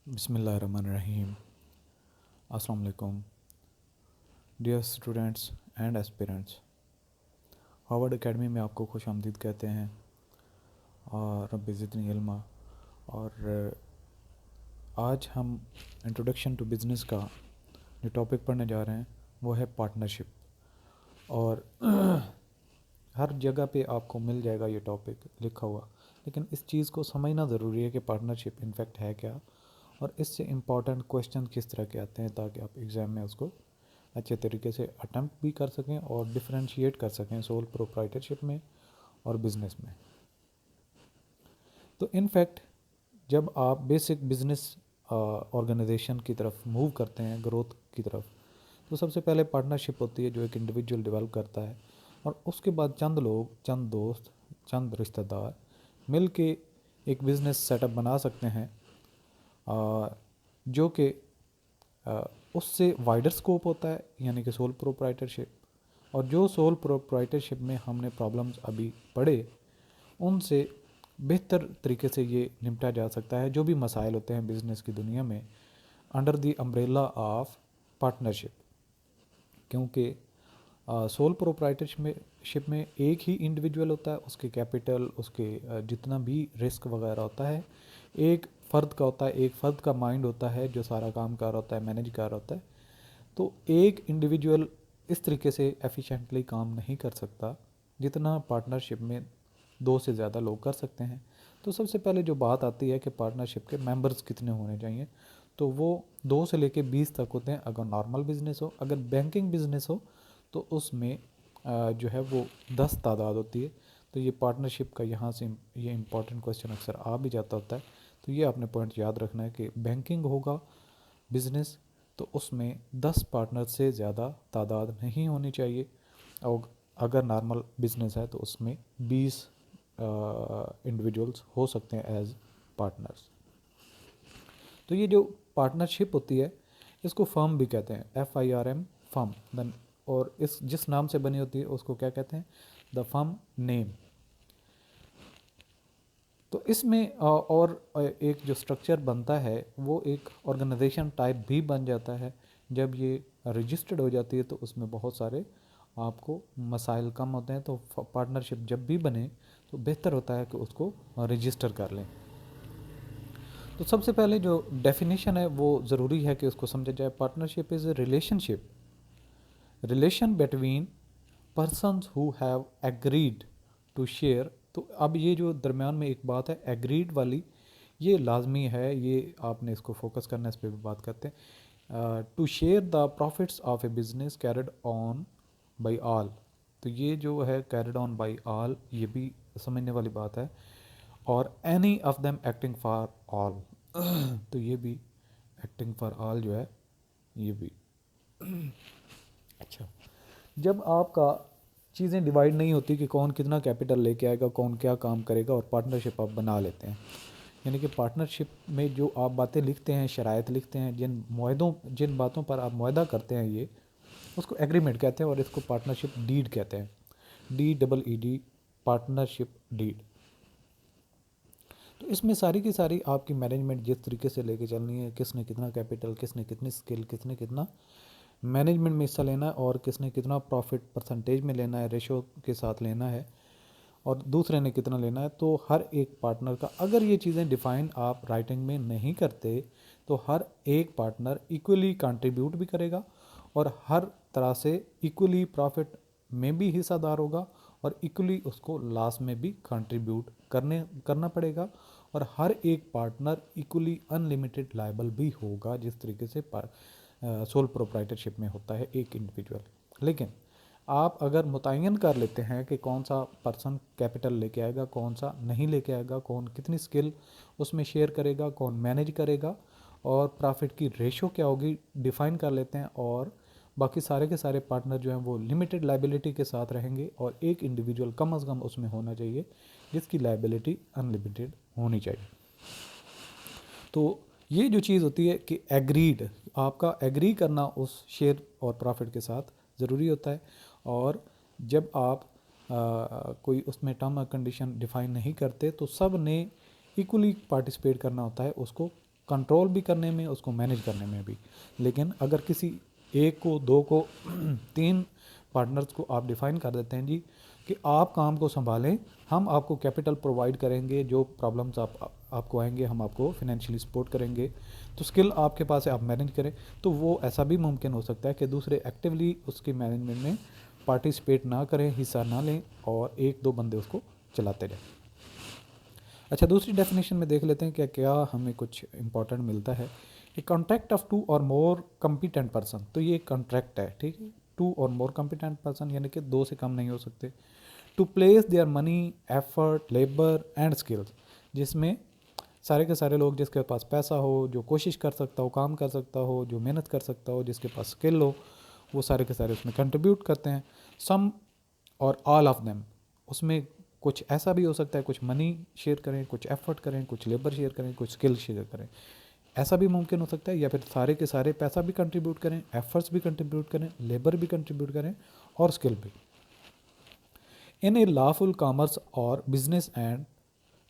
बिस्मिल्लाहिर्रहमानिर्रहीम। अस्सलाम वालेकुम dear students and aspirants. Harvard academy में आपको खुश आमदीद कहते हैं और रब्बि ज़िदनी इल्मा। और आज हम इंट्रोडक्शन टू बिज़नेस का जो टॉपिक पढ़ने जा रहे हैं वो है पार्टनरशिप। और हर जगह पे आपको मिल जाएगा ये टॉपिक लिखा हुआ, लेकिन इस चीज़ को समझना ज़रूरी है कि पार्टनरशिप इनफैक्ट है क्या और इससे इम्पॉर्टेंट क्वेश्चन किस तरह के आते हैं, ताकि आप एग्ज़ाम में उसको अच्छे तरीके से अटैम्प्ट भी कर सकें और डिफरेंशिएट कर सकें सोल प्रोप्राइटरशिप में और बिज़नेस में। तो इनफैक्ट जब आप बेसिक बिज़नेस ऑर्गेनाइजेशन की तरफ मूव करते हैं, ग्रोथ की तरफ, तो सबसे पहले पार्टनरशिप होती है जो एक इंडिविजुअल डेवलप करता है, और उसके बाद चंद लोग, चंद दोस्त, चंद रिश्तेदार मिल के एक बिज़नेस सेटअप बना सकते हैं जो कि उससे वाइडर स्कोप होता है, यानी कि सोल प्रोप्राइटरशिप। और जो सोल प्रोप्राइटरशिप में हमने प्रॉब्लम्स अभी पढ़े, उनसे बेहतर तरीके से ये निपटा जा सकता है जो भी मसाइल होते हैं बिज़नेस की दुनिया में, under the umbrella of partnership. क्योंकि सोल प्रोप्राइटरशिप में एक ही इंडिविजुअल होता है, उसके कैपिटल, उसके जितना भी रिस्क वगैरह होता है एक फ़र्द का होता है, एक फ़र्द का माइंड होता है जो सारा काम कर रहा होता है, मैनेज कर रहा होता है। तो एक इंडिविजुअल इस तरीके से एफिशिएंटली काम नहीं कर सकता जितना पार्टनरशिप में दो से ज़्यादा लोग कर सकते हैं। तो सबसे पहले जो बात आती है कि पार्टनरशिप के मेंबर्स कितने होने चाहिए, तो वो 2 से लेके 20 तक होते हैं अगर नॉर्मल बिज़नेस हो। अगर बैंकिंग बिज़नेस हो तो उसमें जो है वो 10 तादाद होती है। तो ये पार्टनरशिप का यहाँ से ये इम्पॉर्टेंट क्वेश्चन अक्सर आ भी जाता होता है। तो ये आपने पॉइंट याद रखना है कि बैंकिंग होगा बिज़नेस तो उसमें 10 पार्टनर से ज़्यादा तादाद नहीं होनी चाहिए, और अगर नॉर्मल बिज़नेस है तो उसमें 20 इंडिविजुअल्स हो सकते हैं एज पार्टनर्स। तो ये जो पार्टनरशिप होती है इसको फर्म भी कहते हैं, FIRM, फर्म। देन और इस जिस नाम से बनी होती है उसको क्या कहते हैं, द फर्म नेम। तो इसमें और एक जो स्ट्रक्चर बनता है वो एक ऑर्गेनाइजेशन टाइप भी बन जाता है। जब ये रजिस्टर्ड हो जाती है तो उसमें बहुत सारे आपको मसाइल कम होते हैं। तो पार्टनरशिप जब भी बने तो बेहतर होता है कि उसको रजिस्टर कर लें। तो सबसे पहले जो डेफिनेशन है वो ज़रूरी है कि उसको समझा जाए। Partnership is a relation between persons who have agreed to share. तो अब ये जो दरमियान में एक बात है एग्रीड वाली, ये लाजमी है, ये आपने इसको फोकस करना है, इस पर भी बात करते हैं। To share the profits of a business carried on by all. तो ये जो है कैरिड ऑन बाई ऑल, ये भी समझने वाली बात है। और any of them acting for all, तो ये भी एक्टिंग फॉर ऑल जो है ये भी। अच्छा, जब आपका चीज़ें डिवाइड नहीं होती कि कौन कितना कैपिटल लेके आएगा, कौन क्या काम करेगा, और पार्टनरशिप आप बना लेते हैं, यानी कि पार्टनरशिप में जो आप बातें लिखते हैं, शराइत लिखते हैं, जिन बातों पर आप मुआहदा करते हैं, ये उसको एग्रीमेंट कहते हैं और इसको पार्टनरशिप डीड कहते हैं। DEED, partnership deed. तो इसमें सारी की सारी आपकी मैनेजमेंट जिस तरीके से लेके चलनी है, किसने कितना कैपिटल, किसने कितनी स्किल, किसने कितना मैनेजमेंट में हिस्सा लेना है, और किसने कितना प्रॉफिट परसेंटेज में लेना है, रेशो के साथ लेना है, और दूसरे ने कितना लेना है। तो हर एक पार्टनर का अगर ये चीज़ें डिफ़ाइन आप राइटिंग में नहीं करते तो हर एक पार्टनर इक्वली कंट्रीब्यूट भी करेगा और हर तरह से इक्वली प्रॉफिट में भी हिस्सादार होगा, और इक्वली उसको लॉस में भी कंट्रीब्यूट करना पड़ेगा। और हर एक पार्टनर इक्वली अनलिमिटेड लायबल भी होगा, जिस तरीके से सोल प्रोप्राइटरशिप में होता है एक इंडिविजुअल। लेकिन आप अगर मुतय्यन कर लेते हैं कि कौन सा पर्सन कैपिटल लेके आएगा, कौन सा नहीं लेके आएगा, कौन कितनी स्किल उसमें शेयर करेगा, कौन मैनेज करेगा, और प्रॉफिट की रेशो क्या होगी, डिफ़ाइन कर लेते हैं, और बाकी सारे के सारे पार्टनर जो हैं वो लिमिटेड लाइबिलिटी के साथ रहेंगे, और एक इंडिविजुअल कम अज़ कम उसमें होना चाहिए जिसकी लाइबिलिटी अनलिमिटेड होनी चाहिए। तो ये जो चीज़ होती है कि एग्रीड, आपका एग्री करना उस शेयर और प्रॉफिट के साथ ज़रूरी होता है। और जब आप कोई उसमें टर्म और कंडीशन डिफ़ाइन नहीं करते तो सब ने इक्वली पार्टिसिपेट करना होता है उसको कंट्रोल भी करने में, उसको मैनेज करने में भी। लेकिन अगर किसी एक को, दो को तीन पार्टनर्स को आप डिफ़ाइन कर देते हैं जी कि आप काम को संभालें, हम आपको कैपिटल प्रोवाइड करेंगे, जो प्रॉब्लम्स आपको आएंगे हम आपको फिनेंशियली सपोर्ट करेंगे, तो स्किल आपके पास है, आप मैनेज करें, तो वो ऐसा भी मुमकिन हो सकता है कि दूसरे एक्टिवली उसकी मैनेजमेंट में पार्टिसिपेट ना करें, हिस्सा ना लें, और एक दो बंदे उसको चलाते जाएं। अच्छा, दूसरी डेफिनेशन में देख लेते हैं क्या क्या हमें कुछ इंपॉर्टेंट मिलता है। ए कॉन्ट्रैक्ट ऑफ टू और मोर कम्पिटेंट पर्सन, तो ये कॉन्ट्रैक्ट है, ठीक है। टू और मोर कम्पिटेंट पर्सन यानी कि दो से कम नहीं हो सकते। To place their money, effort, labour and skills, जिसमें सारे के सारे लोग, जिसके पास पैसा हो, जो कोशिश कर सकता हो, काम कर सकता हो, जो मेहनत कर सकता हो, जिसके पास स्किल हो, वो सारे के सारे उसमें कंट्रीब्यूट करते हैं। सम और ऑल ऑफ देम, उसमें कुछ ऐसा भी हो सकता है, कुछ मनी शेयर करें, कुछ एफर्ट करें, कुछ लेबर शेयर करें, कुछ स्किल शेयर करें, ऐसा भी मुमकिन हो सकता है। या फिर सारे के सारे पैसा भी कंट्रीब्यूट करें, एफर्ट्स भी कंट्रीब्यूट करें, लेबर भी कंट्रीब्यूट करें, और स्किल भी। इन ए लॉफुल कॉमर्स और business and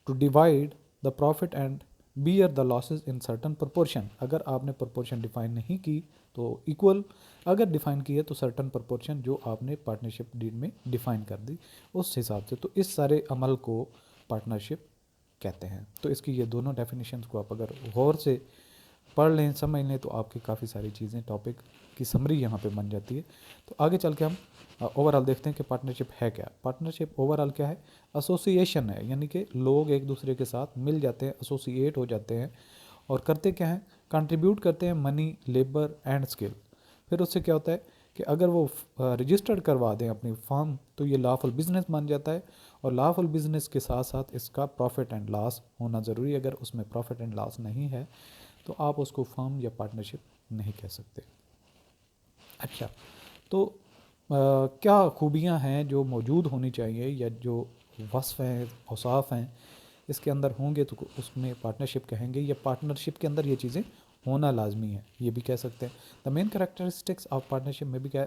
to divide the profit and bear the losses in certain proportion, अगर आपने प्रोपोर्शन डिफाइन नहीं की तो इक्वल, अगर डिफाइन की है तो सर्टन प्रोपोर्शन जो आपने पार्टनरशिप डीड में डिफाइन कर दी उस हिसाब से, तो इस सारे अमल को पार्टनरशिप कहते हैं। तो इसकी ये दोनों डेफिनेशंस को आप अगर गौर से पढ़ लें, समझ लें, तो आपकी काफ़ी सारी चीज़ें, टॉपिक की समरी यहाँ पे बन जाती है। तो आगे चल के हम ओवरऑल देखते हैं कि पार्टनरशिप है क्या। पार्टनरशिप ओवरऑल क्या है? एसोसिएशन है, यानी कि लोग एक दूसरे के साथ मिल जाते हैं, एसोसिएट हो जाते हैं, और करते क्या हैं, कंट्रीब्यूट करते हैं मनी, लेबर एंड स्किल। फिर उससे क्या होता है कि अगर वो रजिस्टर्ड करवा दें अपनी फर्म, तो ये लॉफुल बिजनेस बन जाता है, और लॉफुल बिजनेस के साथ साथ इसका प्रॉफिट एंड लॉस होना ज़रूरी है। अगर उसमें प्रॉफिट एंड लॉस नहीं है तो आप उसको फर्म या पार्टनरशिप नहीं कह सकते। अच्छा, तो क्या खूबियां हैं जो मौजूद होनी चाहिए, या जो वस्फ़ हैं, औसाफ हैं, इसके अंदर होंगे तो उसमें पार्टनरशिप कहेंगे, या पार्टनरशिप के अंदर ये चीज़ें होना लाजमी है, ये भी कह सकते हैं। The main characteristics of partnership में भी क्या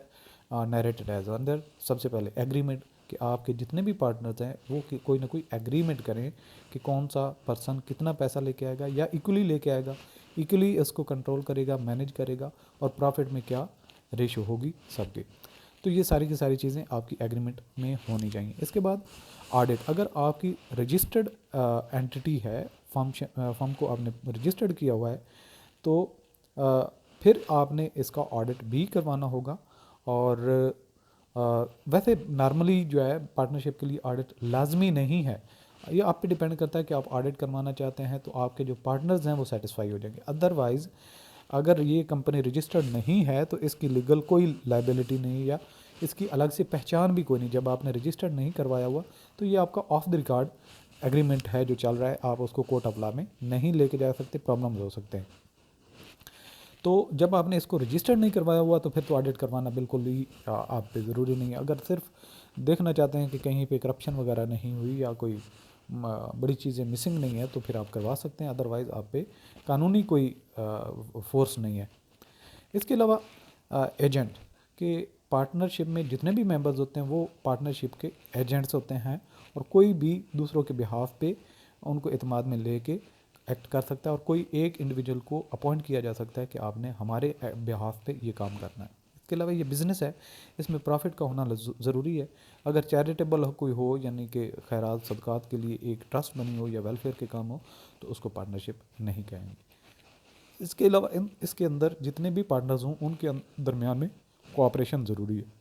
नरेटेड एज अंदर, सबसे पहले एग्रीमेंट, कि आपके जितने भी पार्टनर्स हैं वो कोई ना कोई एग्रीमेंट करें कि कौन सा पर्सन कितना पैसा लेके आएगा, या इक्वली लेके आएगा, इक्वली इसको कंट्रोल करेगा, मैनेज करेगा, और प्रॉफिट में क्या रेशो होगी सबकी। तो ये सारी की सारी चीज़ें आपकी एग्रीमेंट में होनी चाहिए। इसके बाद ऑडिट, अगर आपकी रजिस्टर्ड एंटिटी है, फर्म को आपने रजिस्टर्ड किया हुआ है, तो फिर आपने इसका ऑडिट भी करवाना होगा। और वैसे नॉर्मली जो है पार्टनरशिप के लिए ऑडिट लाजमी नहीं है, ये आप पे डिपेंड करता है कि आप ऑडिट करवाना चाहते हैं तो आपके जो पार्टनर्स हैं वो सेटिस्फाई हो जाएंगे। अदरवाइज़ अगर ये कंपनी रजिस्टर्ड नहीं है तो इसकी लीगल कोई लाइबिलिटी नहीं, या इसकी अलग से पहचान भी कोई नहीं। जब आपने रजिस्टर्ड नहीं करवाया हुआ तो ये आपका ऑफ द रिकॉर्ड एग्रीमेंट है जो चल रहा है, आप उसको कोर्ट ऑफ लॉ में नहीं लेके जा सकते, प्रॉब्लम्स हो सकते हैं। तो जब आपने इसको रजिस्टर्ड नहीं करवाया हुआ तो फिर तो ऑडिट करवाना बिल्कुल ही आप पे ज़रूरी नहीं है। अगर सिर्फ देखना चाहते हैं कि कहीं पे करप्शन वगैरह नहीं हुई या कोई बड़ी चीज़ें मिसिंग नहीं है तो फिर आप करवा सकते हैं, अदरवाइज़ आप पे कानूनी कोई फोर्स नहीं है। इसके अलावा एजेंट के पार्टनरशिप में जितने भी मेंबर्स होते हैं वो पार्टनरशिप के एजेंट्स होते हैं, और कोई भी दूसरों के बिहाफ पे उनको एतमाद में लेके एक्ट कर सकता है, और कोई एक इंडिविजुअल को अपॉइंट किया जा सकता है कि आपने हमारे बिहाफ पे ये काम करना है। इसके अलावा ये बिज़नेस है, इसमें प्रॉफिट का होना ज़रूरी है। अगर चैरिटेबल कोई हो, यानी कि खैरात सदक़ात के लिए एक ट्रस्ट बनी हो या वेलफेयर के काम हो, तो उसको पार्टनरशिप नहीं कहेंगे। इसके अलावा इसके अंदर जितने भी पार्टनर्स हों उनके दरमियान में कोऑपरेशन ज़रूरी है,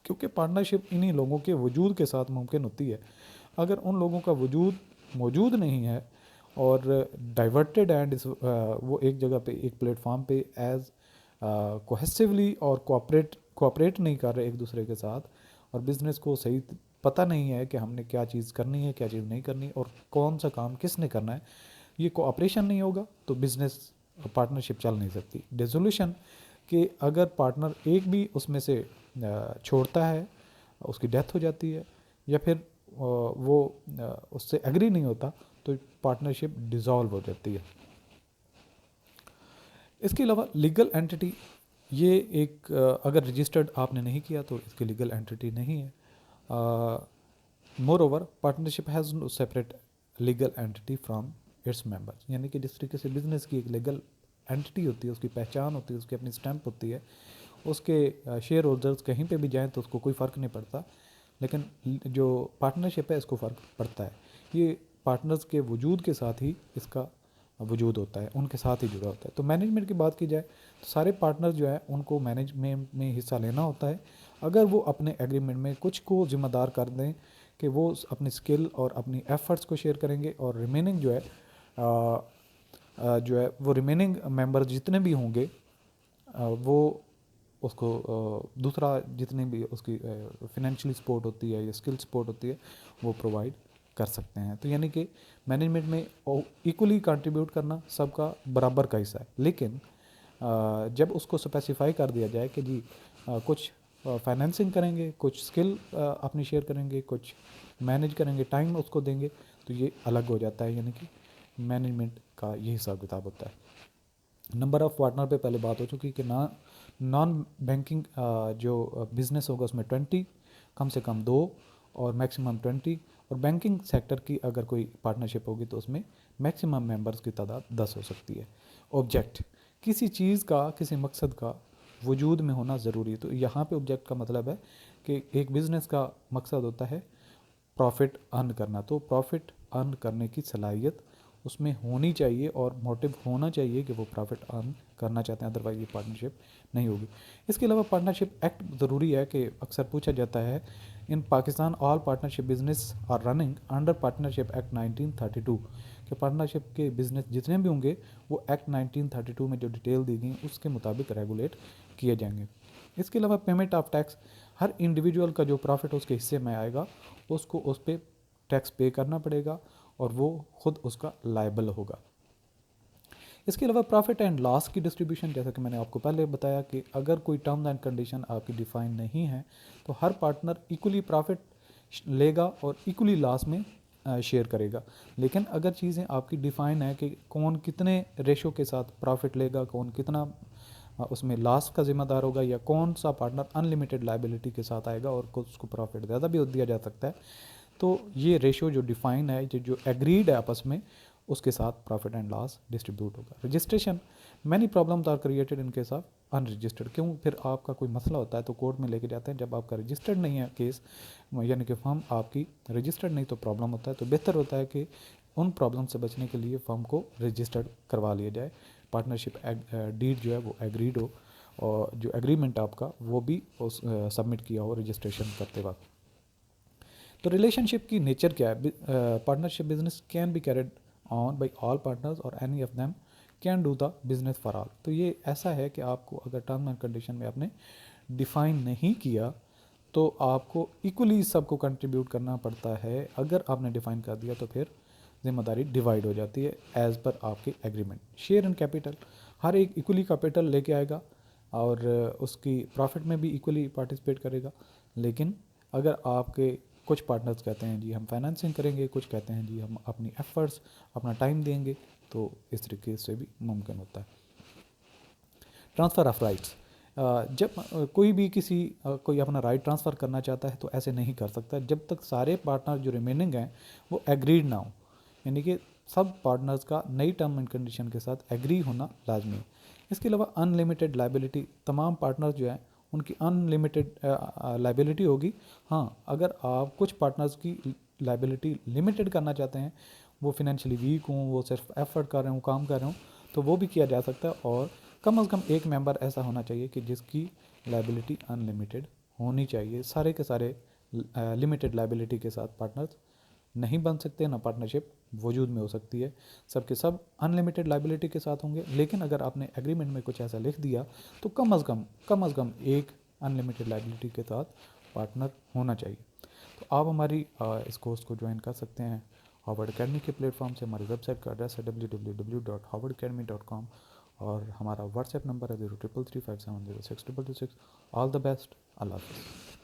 क्योंकि पार्टनरशिप इन्हीं लोगों के वजूद के साथ मुमकिन होती है। अगर उन लोगों का वजूद मौजूद नहीं है और डाइवर्टेड एंड वो एक जगह पे, एक प्लेटफॉर्म पे एज कोहेसिवली और कोऑपरेट नहीं कर रहे एक दूसरे के साथ, और बिज़नेस को सही पता नहीं है कि हमने क्या चीज़ करनी है, क्या चीज़ नहीं करनी, और कौन सा काम किसने करना है, ये कोऑपरेशन नहीं होगा तो बिज़नेस पार्टनरशिप चल नहीं सकती। डिसोल्यूशन कि अगर पार्टनर एक भी उसमें से छोड़ता है, उसकी डेथ हो जाती है, या फिर वो उससे एग्री नहीं होता, तो पार्टनरशिप डिज़ोल्व हो जाती है। इसके अलावा लीगल एंटिटी, ये एक अगर रजिस्टर्ड आपने नहीं किया तो इसकी लीगल एंटिटी नहीं है। Moreover partnership has no separate legal entity from its members, यानी कि जिस तरीके से बिजनेस की एक लीगल एंटिटी होती है, उसकी पहचान होती है, उसकी अपनी स्टैंप होती है, उसके शेयर होल्डर्स कहीं पे भी जाएं तो उसको कोई फ़र्क नहीं पड़ता, लेकिन जो पार्टनरशिप है इसको फ़र्क पड़ता है। ये पार्टनर्स के वजूद के साथ ही इसका वजूद होता है, उनके साथ ही जुड़ा होता है। तो मैनेजमेंट की बात की जाए तो सारे पार्टनर्स जो है उनको मैनेजमेंट में हिस्सा लेना होता है। अगर वो अपने एग्रीमेंट में कुछ को जिम्मेदार कर दें कि वो अपनी स्किल और अपनी एफर्ट्स को शेयर करेंगे, और रिमेनिंग जो है वो रिमेनिंग मेंबर जितने भी होंगे वो उसको दूसरा जितनी भी उसकी फिनेंशियली सपोर्ट होती है या स्किल सपोर्ट होती है वो प्रोवाइड कर सकते हैं। तो यानी कि मैनेजमेंट में इक्वली कंट्रीब्यूट करना सबका बराबर का हिस्सा है, लेकिन जब उसको स्पेसिफाई कर दिया जाए कि जी कुछ फाइनेंसिंग करेंगे, कुछ स्किल अपनी शेयर करेंगे, कुछ मैनेज करेंगे, टाइम उसको देंगे, तो ये अलग हो जाता है, यानी कि मैनेजमेंट का ये हिसाब किताब होता है। नंबर ऑफ़ पार्टनर पे पहले बात हो चुकी कि नॉन बैंकिंग जो बिज़नेस होगा उसमें 20, कम से कम 2 और मैक्सिमम 20, और बैंकिंग सेक्टर की अगर कोई पार्टनरशिप होगी तो उसमें मैक्सिमम मेंबर्स की तादाद 10 हो सकती है। ऑब्जेक्ट, किसी चीज़ का, किसी मकसद का वजूद में होना ज़रूरी है। तो यहाँ पे ऑब्जेक्ट का मतलब है कि एक बिज़नेस का मकसद होता है प्रॉफिट अर्न करना, तो प्रॉफिट अर्न करने की सलाहियत उसमें होनी चाहिए और मोटिव होना चाहिए कि वो प्रॉफिट अर्न करना चाहते हैं, अदरवाइज ये पार्टनरशिप नहीं होगी। इसके अलावा पार्टनरशिप एक्ट ज़रूरी है कि अक्सर पूछा जाता है, in Pakistan all partnership business are running under partnership act 1932, कि पार्टनरशिप के बिजनेस जितने भी होंगे वो एक्ट 1932 में जो डिटेल दी गई उसके मुताबिक रेगुलेट किए जाएंगे। इसके अलावा payment of tax, her individual का जो प्रॉफिट उसके हिस्से में आएगा उसको उस पर टैक्स पे करना पड़ेगा और वो खुद उसका लायबल होगा। इसके अलावा प्रॉफिट एंड लॉस की डिस्ट्रीब्यूशन, जैसा कि मैंने आपको पहले बताया कि अगर कोई टर्म्स एंड कंडीशन आपकी डिफाइन नहीं है तो हर पार्टनर इक्वली प्रॉफिट लेगा और इक्वली लॉस में शेयर करेगा। लेकिन अगर चीज़ें आपकी डिफाइन है कि कौन कितने रेशो के साथ प्रॉफिट लेगा, कौन कितना उसमें लॉस का जिम्मेदार होगा, या कौन सा पार्टनर अनलिमिटेड लाइबिलिटी के साथ आएगा और उसको प्रॉफिट ज़्यादा भी दिया जा सकता है, तो ये रेशो जो डिफाइन है, जो एग्रीड है आपस में, उसके साथ प्रॉफिट एंड लॉस डिस्ट्रीब्यूट होगा। Registration, many problems are created in case of unregistered, क्यों, फिर आपका कोई मसला होता है तो कोर्ट में लेके जाते हैं, जब आपका रजिस्टर्ड नहीं है केस, यानी कि फर्म आपकी रजिस्टर्ड नहीं, तो प्रॉब्लम होता है। तो बेहतर होता है कि उन प्रॉब्लम से बचने के लिए फर्म को रजिस्टर्ड करवा लिया जाए, पार्टनरशिप डीड जो है वो एग्रीड हो, और जो एग्रीमेंट आपका वो भी उस सबमिट किया हो रजिस्ट्रेशन करते वक्त। तो रिलेशनशिप की नेचर क्या है, partnership business can be carried on by all partners और any of them can do the business for all. तो ये ऐसा है कि आपको अगर टर्म एंड कंडीशन में आपने डिफाइन नहीं किया तो आपको इक्वली सबको कंट्रीब्यूट करना पड़ता है। अगर आपने डिफाइन कर दिया तो फिर जिम्मेदारी डिवाइड हो जाती है एज़ पर आपके एग्रीमेंट। शेयर एंड कैपिटल, हर एक इक्वली कैपिटल लेके आएगा और उसकी प्रॉफिट में भी इक्वली पार्टिसिपेट करेगा। लेकिन अगर आपके कुछ पार्टनर्स कहते हैं जी हम फाइनेंसिंग करेंगे, कुछ कहते हैं जी हम अपनी एफर्ट्स, अपना टाइम देंगे, तो इस तरीके से भी मुमकिन होता है। ट्रांसफ़र ऑफ राइट्स, जब कोई भी कोई अपना राइट ट्रांसफ़र करना चाहता है तो ऐसे नहीं कर सकता जब तक सारे पार्टनर जो रिमेनिंग हैं वो एग्रीड ना हो, यानी कि सब पार्टनर्स का नई टर्म एंड कंडीशन के साथ एग्री होना लाजमी है। इसके अलावा अनलिमिटेड लाइबिलिटी, तमाम पार्टनर्स जो हैं उनकी अनलिमिटेड लाइबिलिटी होगी। हाँ, अगर आप कुछ पार्टनर्स की लाइबिलिटी लिमिटेड करना चाहते हैं, वो फिनेंशियली वीक हों, वो सिर्फ एफर्ट कर रहे हों, काम कर रहे हों, तो वो भी किया जा सकता है। और कम से कम एक मेंबर ऐसा होना चाहिए कि जिसकी लाइबिलिटी अनलिमिटेड होनी चाहिए। सारे के सारे लिमिटेड लाइबिलिटी के साथ पार्टनर्स नहीं बन सकते, ना पार्टनरशिप वजूद में हो सकती है। सबके सब अनलिमिटेड लाइबिलिटी के साथ होंगे, लेकिन अगर आपने एग्रीमेंट में कुछ ऐसा लिख दिया तो कम अज़ कम एक अनलिमिटेड लाइबिलिटी के साथ पार्टनर होना चाहिए। तो आप हमारी इस कोर्स को ज्वाइन कर सकते हैं हार्वर्ड अकेडमी के प्लेटफॉर्म से। हमारी वेबसाइट का एड्रेस है www.harvardacademy.com और हमारा व्हाट्सएप नंबर है 033357062226। ऑल द बेस्ट, अल्लाह हाफ़िज़।